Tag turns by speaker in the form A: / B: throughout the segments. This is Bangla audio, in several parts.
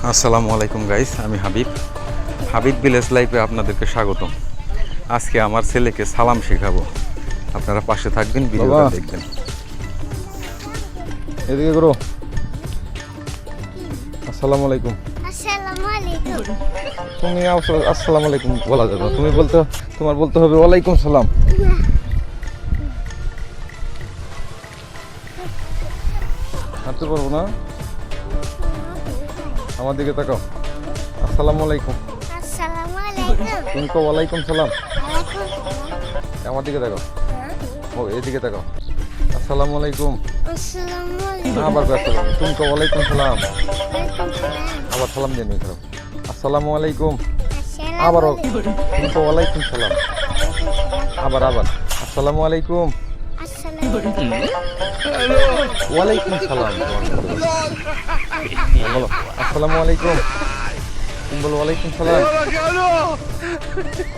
A: আসসালামু আলাইকুম গাইস, আমি হাবিব ভিলেজ লাইফে আপনাদেরকে স্বাগতম। আজকে আমার ছেলেকে সালাম শেখাবো, আপনারা পাশে থাকবেন, ভিডিওটা দেখবেন।
B: এদিকে করো। আসসালামু আলাইকুম।
C: আসসালামু আলাইকুম।
B: তুমি আসসালামু আলাইকুম বলা যাবে না, তোমার বলতে হবে ওয়ালাইকুম সালাম। হাঁটতে পারবো না, আমার দিকে তাকাও। আসসালামু আলাইকুম।
C: আসসালামু আলাইকুম।
B: তুমি তো ওয়ালাইকুম সালাম।
C: ওয়ালাইকুম সালাম।
B: আমার দিকে তাকাও, ও এদিকে তাকাও। আসসালামু আলাইকুম।
C: আসসালামু আলাইকুম।
B: আবার আসসালাম, তুমি তো ওয়ালাইকুম সালাম।
C: ওয়ালাইকুম সালাম।
B: আবার সালাম দিয়ে নিয়ে আসসালামু আলাইকুম।
C: আসসালামু
B: আবারও
C: আলাইকুম।
B: তুমি তো ওয়ালাইকুম সালাম। আবার আসসালামু আলাইকুম।
C: আসসালামু আলাইকুম।
B: ওয়ালাইকুম সালাম। বলো আসসালামু আলাইকুম। তুমি বলো ওয়ালাইকুম সালাম।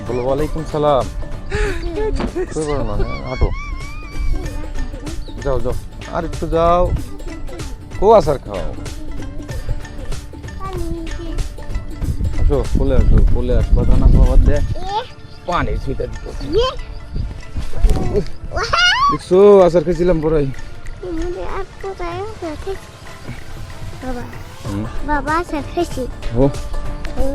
B: বলো ওয়ালাইকুম সালাম। কই বলো না, হাঁটো, যাও যাও, আর একটু যাও। কো আসার খাও, আসো কোলে আসো, কোলে আস, কথা না খাওয়ার দে পানি ছুঁতে দিত। দেখছো আসার খেয়েছিলাম পড়াই।
C: বাবা বাবা স্যার খাইছি।
B: ও
C: ও